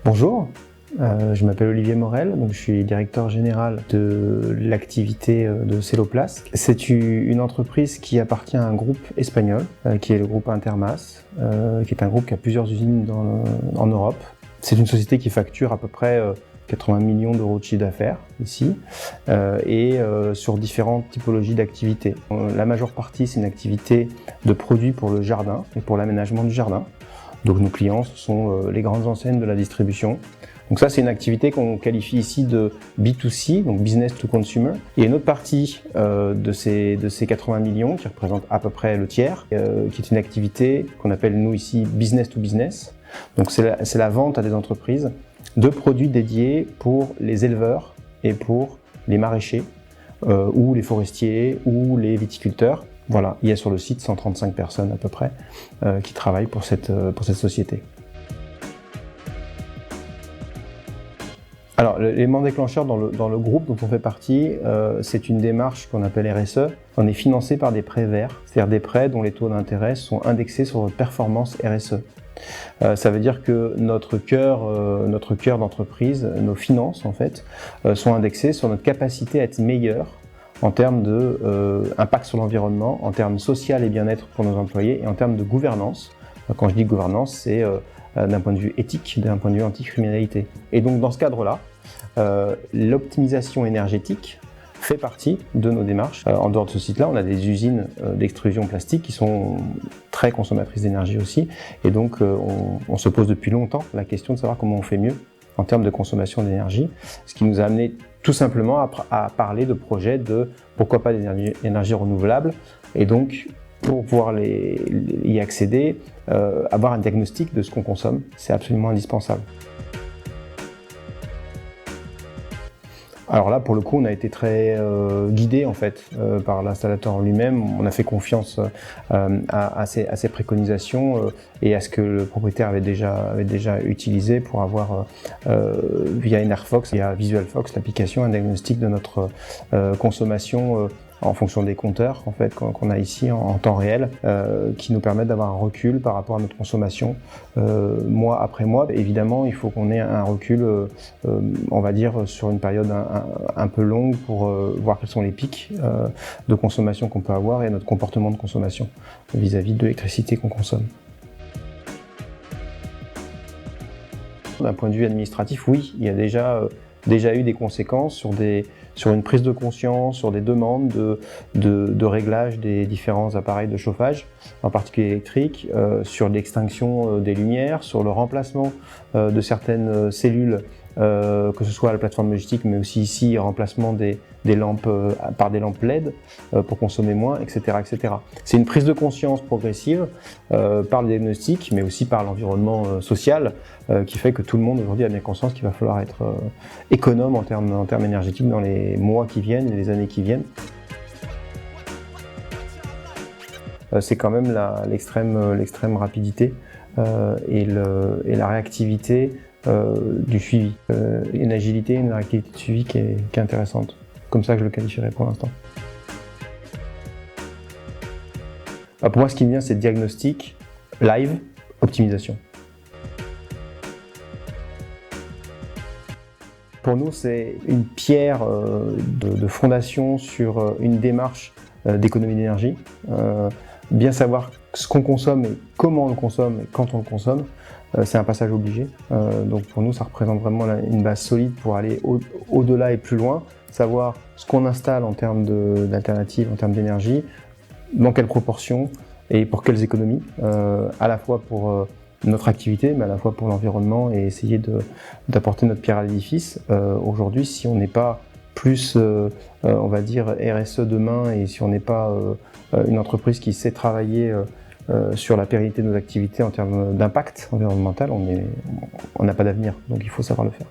Bonjour, je m'appelle Olivier Morel, donc je suis directeur général de l'activité de Celoplast. C'est une entreprise qui appartient à un groupe espagnol, qui est le groupe Intermas, qui est un groupe qui a plusieurs usines en Europe. C'est une société qui facture à peu près 80 millions d'euros de chiffre d'affaires ici, et sur différentes typologies d'activités. La majeure partie, c'est une activité de produits pour le jardin et pour l'aménagement du jardin. Donc nos clients, ce sont les grandes enseignes de la distribution. Donc ça, c'est une activité qu'on qualifie ici de B2C, donc Business to Consumer. Il y a une autre partie de ces 80 millions, qui représente à peu près le tiers, qui est une activité qu'on appelle nous ici Business to Business. Donc c'est la vente à des entreprises de produits dédiés pour les éleveurs et pour les maraîchers, ou les forestiers, ou les viticulteurs. Voilà, il y a sur le site 135 personnes à peu près qui travaillent pour cette société. Alors, l'élément déclencheur dans le groupe dont on fait partie, c'est une démarche qu'on appelle RSE. On est financé par des prêts verts, c'est-à-dire des prêts dont les taux d'intérêt sont indexés sur notre performance RSE. Ça veut dire que notre cœur d'entreprise, nos finances en fait, sont indexées sur notre capacité à être meilleur en termes d'impact sur l'environnement, en termes social et bien-être pour nos employés et en termes de gouvernance. Quand je dis gouvernance, c'est d'un point de vue éthique, d'un point de vue anti-criminalité. Et donc dans ce cadre-là, l'optimisation énergétique fait partie de nos démarches. En dehors de ce site-là, on a des usines d'extrusion plastique qui sont très consommatrices d'énergie aussi. Et donc on se pose depuis longtemps la question de savoir comment on fait mieux en termes de consommation d'énergie, ce qui nous a amené tout simplement à parler de projets de, pourquoi pas, d'énergie renouvelable, et donc pour pouvoir y accéder, avoir un diagnostic de ce qu'on consomme, c'est absolument indispensable. Alors là, pour le coup, on a été très guidé en fait par l'installateur lui-même. On a fait confiance à ses préconisations et à ce que le propriétaire avait déjà utilisé pour avoir via Enerfox, via VisualFox, l'application, un diagnostic de notre consommation en fonction des compteurs en fait qu'on a ici en temps réel, qui nous permettent d'avoir un recul par rapport à notre consommation mois après mois. Évidemment, il faut qu'on ait un recul, on va dire, sur une période un peu longue pour voir quels sont les pics de consommation qu'on peut avoir et notre comportement de consommation vis-à-vis de l'électricité qu'on consomme. D'un point de vue administratif, oui, il y a déjà eu des conséquences sur une prise de conscience, sur des demandes de réglage des différents appareils de chauffage, en particulier électriques, sur l'extinction des lumières, sur le remplacement de certaines cellules, que ce soit à la plateforme logistique, mais aussi ici, remplacement des lampes par des lampes LED pour consommer moins, etc., etc. C'est une prise de conscience progressive par le diagnostic, mais aussi par l'environnement social, qui fait que tout le monde aujourd'hui a bien conscience qu'il va falloir être économe en termes énergétiques dans les mois qui viennent et les années qui viennent. C'est quand même l'extrême rapidité et la réactivité du suivi. Une agilité, une réactivité de suivi qui est intéressante. Comme ça que je le qualifierais pour l'instant. Pour moi, ce qui me vient, c'est diagnostic, live, optimisation. Pour nous, c'est une pierre de fondation sur une démarche d'économie d'énergie. Bien savoir ce qu'on consomme et comment on le consomme et quand on le consomme, c'est un passage obligé. Donc pour nous, ça représente vraiment une base solide pour aller au-delà et plus loin, savoir ce qu'on installe en termes d'alternatives, en termes d'énergie, dans quelle proportion et pour quelles économies, à la fois pour notre activité, mais à la fois pour l'environnement, et essayer d'apporter notre pierre à l'édifice. Aujourd'hui, si on n'est pas plus, on va dire, RSE demain, et si on n'est pas une entreprise qui sait travailler sur la pérennité de nos activités en termes d'impact environnemental, on n'a pas d'avenir, donc il faut savoir le faire.